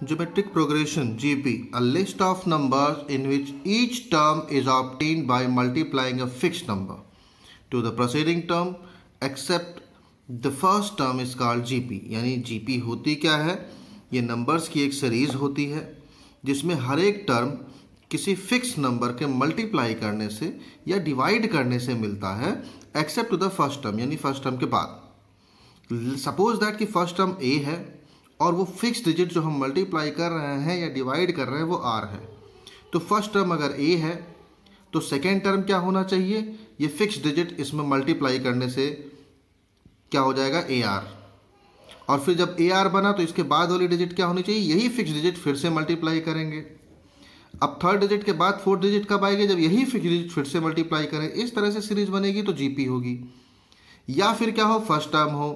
Geometric progression (GP), a list of numbers in which each term is obtained by multiplying a fixed number to the preceding term except the first term is called GP। यानी GP होती क्या है? ये numbers की एक series होती है जिसमें हर एक टर्म किसी फिक्स नंबर के मल्टीप्लाई करने से या डिवाइड करने से मिलता है except to the first term, यानी फर्स्ट टर्म के बाद। सपोज दैट कि फर्स्ट टर्म A है और वो फिक्स डिजिट जो हम मल्टीप्लाई कर रहे हैं या डिवाइड कर रहे हैं वो R है। तो फर्स्ट टर्म अगर A है तो सेकेंड टर्म क्या होना चाहिए? ये फिक्स डिजिट इसमें मल्टीप्लाई करने से क्या हो जाएगा? AR। और फिर जब AR बना तो इसके बाद वाली डिजिट क्या होनी चाहिए? यही फिक्स डिजिट फिर से मल्टीप्लाई करेंगे। अब थर्ड डिजिट के बाद फोर्थ डिजिट कब आएगी? जब यही फिक्स डिजिट फिर से मल्टीप्लाई करें। इस तरह से सीरीज बनेगी तो GP होगी। या फिर क्या हो? फर्स्ट टर्म हो,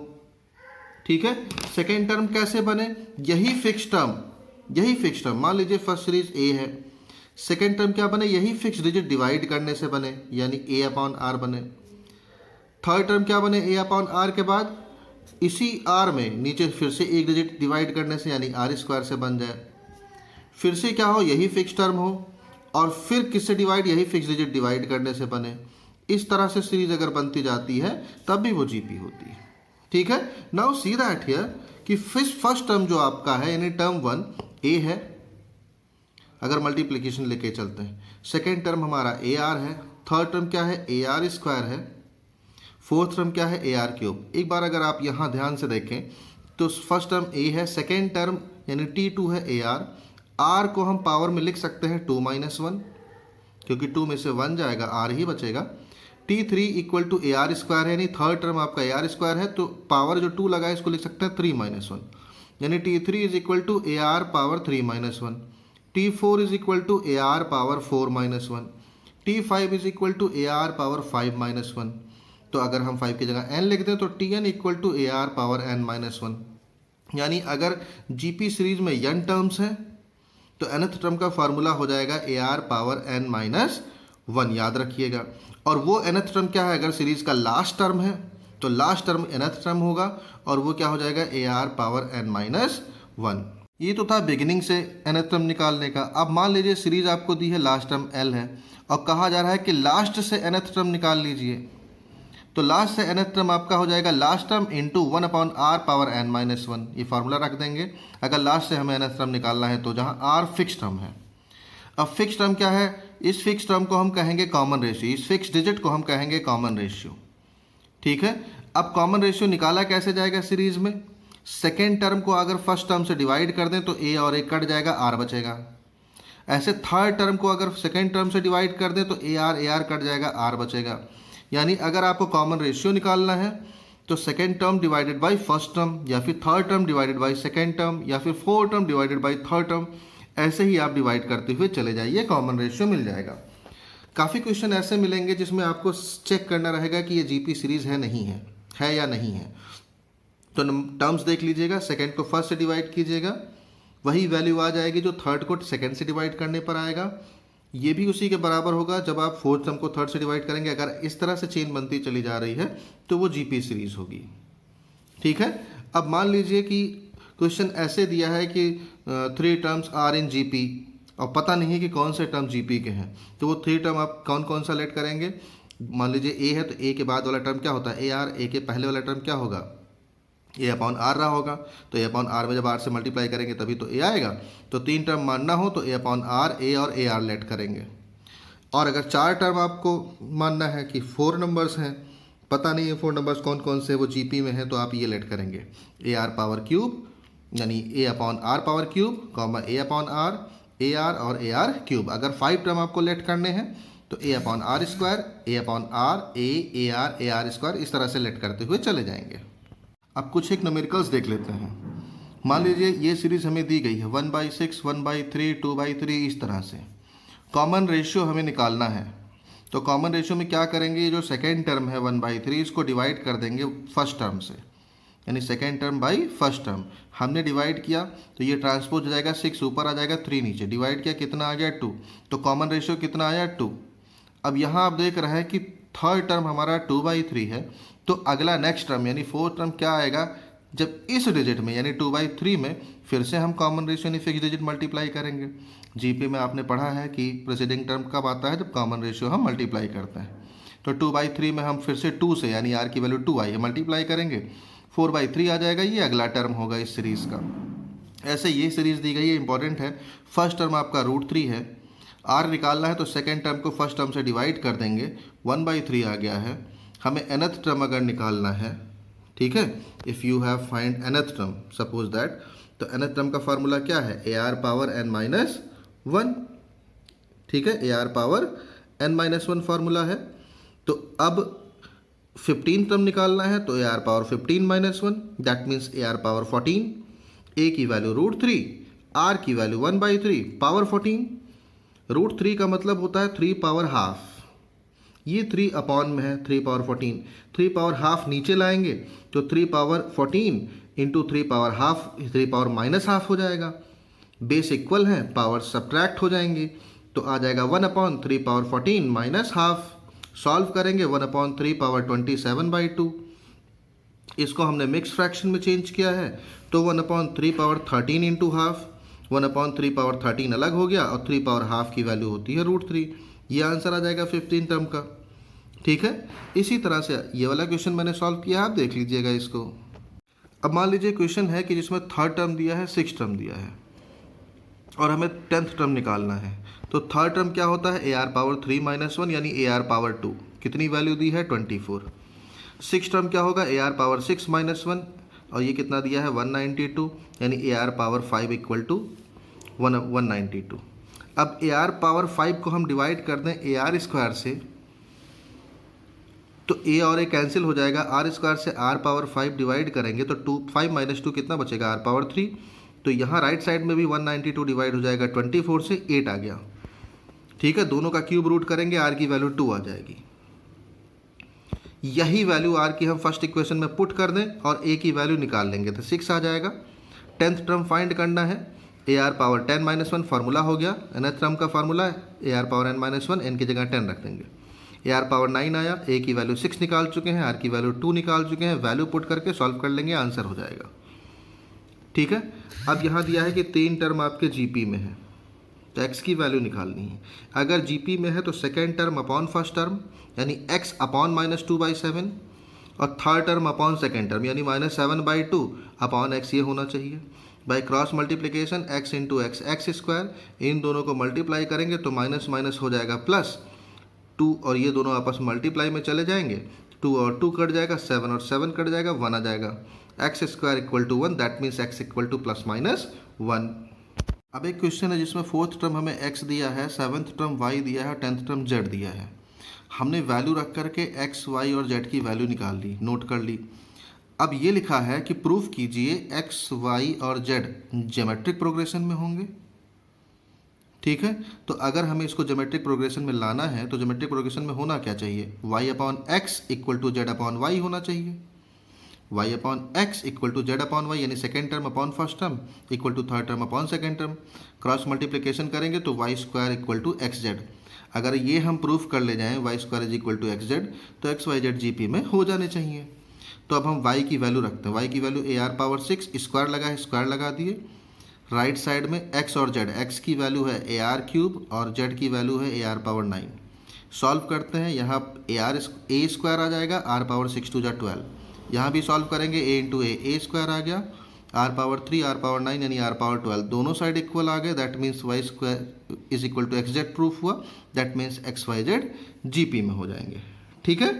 ठीक है। सेकेंड टर्म कैसे बने? यही फिक्स टर्म मान लीजिए फर्स्ट सीरीज A है, सेकेंड टर्म क्या बने? यही फिक्स डिजिट डिवाइड करने से बने, यानी A/R बने। थर्ड टर्म क्या बने? A/R के बाद इसी R में नीचे फिर से एक डिजिट डिवाइड करने से, यानी R² से बन जाए। फिर से क्या हो? यही फिक्स टर्म हो और फिर किससे डिवाइड? यही फिक्स डिजिट डिवाइड करने से बने। इस तरह से सीरीज अगर बनती जाती है तब भी वो GP होती है, ठीक है। नाउ सी दैट हियर कि फर्स्ट टर्म जो आपका है यानी टर्म 1 A है, अगर मल्टीप्लिकेशन लेके चलते हैं। सेकेंड टर्म हमारा AR है, थर्ड टर्म क्या है? AR² है, फोर्थ टर्म क्या है? AR³। एक बार अगर आप यहाँ ध्यान से देखें तो फर्स्ट टर्म A है, सेकेंड टर्म यानी T2 है AR। R को हम पावर में लिख सकते हैं 2 - 1, क्योंकि 2 में से 1 जाएगा, R ही बचेगा। T3 इक्वल टू AR² है, यानी थर्ड टर्म आपका AR² है, तो पावर जो 2 लगा है इसको लिख सकते हैं 3 - 1, यानी T3 is equal to AR power 3 - 1। T4 is equal to AR power 4 - 1। T5 is equal to AR power 5 - 1। तो अगर हम 5 की जगह n लिख दें तो Tn equal to AR power n - 1। यानी अगर GP सीरीज में n टर्म्स हैं तो nth टर्म का फार्मूला हो जाएगा AR पावर n - 1, याद रखिएगा। और वो nth टर्म क्या है? अगर सीरीज का लास्ट टर्म है तो लास्ट टर्म nth टर्म होगा और वो क्या हो जाएगा? AR power n - 1। ये तो था बिगिनिंग से nth टर्म निकालने का। अब मान लीजिए सीरीज आपको दी है, लास्ट टर्म L है और कहा जा रहा है कि लास्ट से nth टर्म निकाल लीजिए। तो लास्ट से nth टर्म आपका हो जाएगा last term into 1/R power n - 1। ये फार्मूला रख देंगे अगर लास्ट से हमें nth टर्म निकालना है तो, जहाँ R फिक्स टर्म है। अब फिक्स टर्म क्या है? इस फिक्स टर्म को हम कहेंगे कॉमन रेशियो, इस फिक्स डिजिट को हम कहेंगे कॉमन रेशियो, ठीक है। अब कॉमन रेशियो निकाला कैसे जाएगा सीरीज में? सेकेंड टर्म को अगर फर्स्ट टर्म से डिवाइड कर दें तो A और A कट जाएगा, R बचेगा। ऐसे थर्ड टर्म को अगर सेकेंड टर्म से डिवाइड कर दें तो AR कट जाएगा, R बचेगा। यानी अगर आपको कॉमन रेशियो निकालना है तो second term divided by first term, या फिर third term divided by second term, या फिर fourth term divided by third term, ऐसे ही आप डिवाइड करते हुए चले जाइए, कॉमन रेशियो मिल जाएगा। काफ़ी क्वेश्चन ऐसे मिलेंगे जिसमें आपको चेक करना रहेगा कि ये GP सीरीज है नहीं है या नहीं है। तो टर्म्स देख लीजिएगा, सेकेंड को फर्स्ट से डिवाइड कीजिएगा, वही वैल्यू आ जाएगी जो थर्ड को सेकेंड से डिवाइड करने पर आएगा। ये भी उसी के बराबर होगा जब आप फोर्थ टर्म को थर्ड से डिवाइड करेंगे। अगर इस तरह से चेन बनती चली जा रही है तो वो GP सीरीज होगी, ठीक है। अब मान लीजिए कि क्वेश्चन ऐसे दिया है कि 3 टर्म्स आर इन GP और पता नहीं है कि कौन से टर्म GP के हैं, तो वो 3 टर्म आप कौन कौन सा लेट करेंगे? मान लीजिए A है तो A के बाद वाला टर्म क्या होता है? AR। A के पहले वाला टर्म क्या होगा? A/R रहा होगा, तो A/R में जब R से मल्टीप्लाई करेंगे तभी तो A आएगा। तो 3 टर्म मानना हो तो A/R, A और AR लेट करेंगे। और अगर 4 टर्म आपको मानना है कि 4 नंबर्स हैं, पता नहीं है 4 नंबर्स कौन कौन से वो GP में हैं, तो आप ये लेट करेंगे AR पावर क्यूब, यानी A/R power cube, A/R, AR और AR³। अगर 5 टर्म आपको लेट करने हैं तो A/R², A/R, AR, AR², इस तरह से लेट करते हुए चले जाएंगे। अब कुछ एक न्यूमेरिकल्स देख लेते हैं। मान लीजिए ये सीरीज हमें दी गई है 1/6, 1/3, 2/3, इस तरह से। कॉमन रेशियो हमें निकालना है, तो कॉमन रेशियो में क्या करेंगे? जो सेकेंड टर्म है 1/3, इसको डिवाइड कर देंगे फर्स्ट टर्म से, यानी second term by first term. हमने डिवाइड किया तो ये ट्रांसपोज हो जाएगा, 6 ऊपर आ जाएगा, 3 नीचे। डिवाइड किया कितना आ गया? 2। तो कॉमन रेशियो कितना आया? 2। अब यहाँ आप देख रहे हैं कि थर्ड टर्म हमारा 2/3 है, तो अगला नेक्स्ट टर्म यानी फोर्थ टर्म क्या आएगा? जब इस डिजिट में यानी 2/3 में फिर से हम कॉमन रेशियो यानी फिक्स डिजिट मल्टीप्लाई करेंगे। जीपी में आपने पढ़ा है कि प्रेसिडिंग टर्म कब आता है, जब कॉमन रेशियो हम मल्टीप्लाई करते हैं। तो 2/3 में हम फिर से 2 से यानी आर की वैल्यू 2 आई है मल्टीप्लाई करेंगे, 4/3 आ जाएगा। ये अगला टर्म होगा इस सीरीज़ का। ऐसे ये सीरीज़ दी गई है, इंपॉर्टेंट है। फर्स्ट टर्म आपका √3 है, आर निकालना है तो सेकेंड टर्म को फर्स्ट टर्म से डिवाइड कर देंगे, 1/3 आ गया है। हमें nth टर्म अगर निकालना है, ठीक है, if you have find nth term suppose that, तो nth टर्म का फार्मूला क्या है, AR पावर n-1, ठीक है, AR पावर n-1 फार्मूला है। तो अब 15 टर्म निकालना है तो AR power 15-1, that means AR power 14, A की वैल्यू √3, R की वैल्यू 1/3 पावर 14। √3 का मतलब होता है 3 पावर हाफ, ये 3 अपॉन में है 3 पावर 14, 3 पावर हाफ नीचे लाएंगे तो 3 power 14 into 3 power half, 3 power minus half हो जाएगा। बेस इक्वल है, पावर सब्ट्रैक्ट हो जाएंगे तो आ जाएगा 1/3 पावर 14 माइनस हाफ। सॉल्व करेंगे 1/3 पावर 27/2। इसको हमने मिक्स फ्रैक्शन में चेंज किया है तो 1/3 पावर 13 इंटू हाफ, 1/3 पावर 13 अलग हो गया और 3 पावर हाफ की वैल्यू होती है √3। ये आंसर आ जाएगा 15 टर्म का, ठीक है। इसी तरह से ये वाला क्वेश्चन मैंने सॉल्व किया, आप देख लीजिएगा इसको। अब मान लीजिए क्वेश्चन है कि जिसमें थर्ड टर्म दिया है, 6 टर्म दिया है और हमें 10th टर्म निकालना है। तो थर्ड टर्म क्या होता है, AR पावर 3-1 यानी AR पावर 2, कितनी वैल्यू दी है 24। 6 टर्म क्या होगा, AR पावर 6-1 और ये कितना दिया है 192 यानी AR पावर 5 इक्वल टू 192। अब AR पावर 5 को हम डिवाइड कर दें AR स्क्वायर से तो A और A कैंसिल हो जाएगा, R स्क्वायर से R पावर 5 डिवाइड करेंगे तो 5 - 2 कितना बचेगा, R पावर 3। तो यहाँ राइट साइड में भी 192 डिवाइड हो जाएगा, 24 से 8 आ गया, ठीक है। दोनों का क्यूब रूट करेंगे, R की वैल्यू 2 आ जाएगी। यही वैल्यू R की हम फर्स्ट इक्वेशन में पुट कर दें और A की वैल्यू निकाल लेंगे तो 6 आ जाएगा। 10th टर्म फाइंड करना है, AR पावर 10-1 फार्मूला हो गया। nth टर्म का फार्मूला है AR पावर n-1, n की जगह 10 रख देंगे। AR पावर 9 आया, A की वैल्यू 6 निकाल चुके हैं, R की वैल्यू 2 निकाल चुके हैं। वैल्यू पुट करके सॉल्व कर लेंगे, आंसर हो जाएगा, ठीक है। अब यहाँ दिया है कि 3 टर्म आपके GP में है तो x की वैल्यू निकालनी है। अगर GP में है तो second term upon first term यानी x अपॉन -2/7 और third term upon second term यानी -7/2 अपॉन x ये होना चाहिए। By cross multiplication x into x square, इन दोनों को मल्टीप्लाई करेंगे तो माइनस माइनस हो जाएगा प्लस 2 और ये दोनों आपस में मल्टीप्लाई में चले जाएंगे, 2 और 2 कट जाएगा, 7 और 7 कट जाएगा, 1 आ जाएगा। x square equal to 1, that means x equal to +-1। अब एक क्वेश्चन है जिसमें 4th टर्म हमें x दिया है, 7th टर्म y दिया है और 10th टर्म z दिया है। हमने वैल्यू रख करके x, y और z की वैल्यू निकाल ली, नोट कर ली। अब ये लिखा है कि प्रूफ कीजिए x, y और z ज्योमेट्रिक प्रोग्रेशन में होंगे, ठीक है। तो अगर हमें इसको ज्योमेट्रिक प्रोग्रेशन में लाना है तो ज्योमेट्रिक प्रोग्रेशन में होना क्या चाहिए, y/x इक्वल टू z/y होना चाहिए। y/x इक्वल टू z/y यानी second term upon first term equal to third term upon second term. Cross multiplication करेंगे तो y square equal to xz। अगर ये हम प्रूफ कर ले जाएं y square is equal to xz तो x, y, z GP में हो जाने चाहिए। तो अब हम y की वैल्यू रखते हैं, y की वैल्यू AR पावर 6, स्क्वायर लगा है, स्क्वायर लगा दिए। राइट साइड में x और z, x की वैल्यू है AR³ और z की वैल्यू है AR पावर 9। सॉल्व करते हैं, यहाँ A स्क्वायर आ जाएगा, R पावर 6 2 = 12। यहाँ भी सॉल्व करेंगे, A इंटू A स्क्वायर आ गया, R पावर 3, R पावर 9 यानी R पावर 12, दोनों साइड इक्वल आ गए, that means y square is equal to xz proof हुआ, that means x, y, z GP में हो जाएंगे, ठीक है।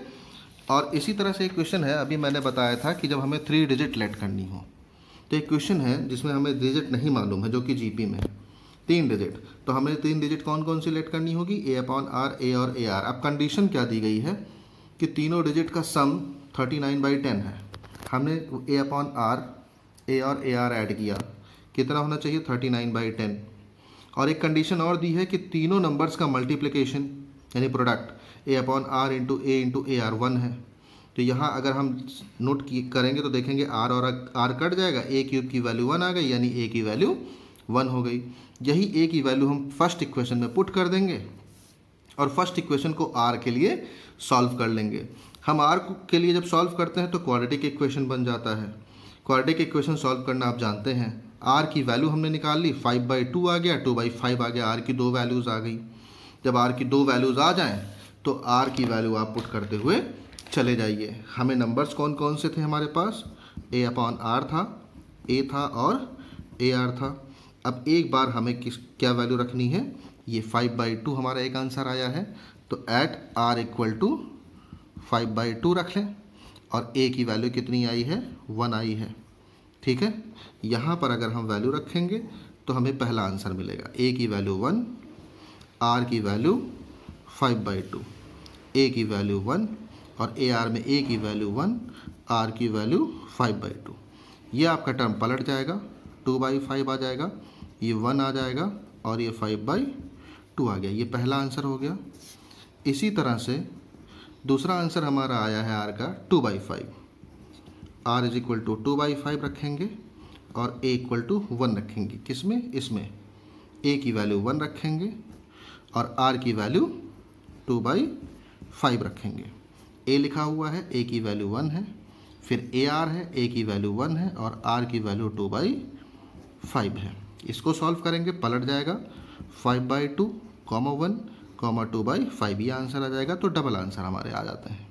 और इसी तरह से एक क्वेश्चन है, अभी मैंने बताया था कि जब हमें 3 डिजिट लेट करनी हो तो एक क्वेश्चन है जिसमें हमें डिजिट नहीं मालूम है जो कि GP में है 3 डिजिट। तो हमें 3 डिजिट कौन कौन सी लेट करनी होगी, A/R, A और AR। अब कंडीशन क्या दी गई है कि तीनों डिजिट का सम 39/10 है। हमने A/R, A और AR ऐड किया, कितना होना चाहिए 39/10। और एक कंडीशन और दी है कि तीनों नंबर्स का मल्टीप्लिकेशन यानी product A/R into A into AR 1 है। तो यहाँ अगर हम नोट करेंगे तो देखेंगे R और R कट जाएगा, A³ की वैल्यू 1 आ गई यानी A की वैल्यू 1 हो गई। यही A की वैल्यू हम फर्स्ट इक्वेशन में पुट कर देंगे और फर्स्ट इक्वेशन को R के लिए सॉल्व कर लेंगे। हम R के लिए जब सॉल्व करते हैं तो क्वाड्रेटिक इक्वेशन बन जाता है। क्वाड्रेटिक इक्वेशन सॉल्व करना आप जानते हैं। आर की वैल्यू हमने निकाल ली, 5/2 आ गया, 2/5 आ गया, आर की दो वैल्यूज़ आ गई। जब आर की दो वैल्यूज़ आ जाएं तो आर की वैल्यू आप पुट करते हुए चले जाइए। हमें नंबर्स कौन कौन से थे हमारे पास, a/r था, a था और ar था। अब एक बार हमें क्या वैल्यू रखनी है, ये 5/2 हमारा एक आंसर आया है, तो एट r = 5/2 रख लें और a की वैल्यू कितनी आई है, 1 आई है। ठीक है, यहाँ पर अगर हम वैल्यू रखेंगे तो हमें पहला आंसर मिलेगा, a की वैल्यू 1, r की वैल्यू 5/2, a की वैल्यू 1 और ar में a की वैल्यू 1, r की वैल्यू 5/2। ये आपका टर्म पलट जाएगा, 2/5 आ जाएगा, ये 1 आ जाएगा और ये 5/2 आ गया। ये पहला आंसर हो गया। इसी तरह से दूसरा आंसर हमारा आया है r का 2/5। r = 2/5 रखेंगे और a = 1 रखेंगे। किसमें, इसमें a की वैल्यू 1 रखेंगे और r की वैल्यू 2/5 रखेंगे। a लिखा हुआ है, a की वैल्यू 1 है, फिर ar है, a की वैल्यू 1 है और r की वैल्यू 2/5 है। इसको सॉल्व करेंगे, पलट जाएगा, 5/2, 1, 2/5, ये आंसर आ जाएगा। तो डबल आंसर हमारे आ जाते हैं।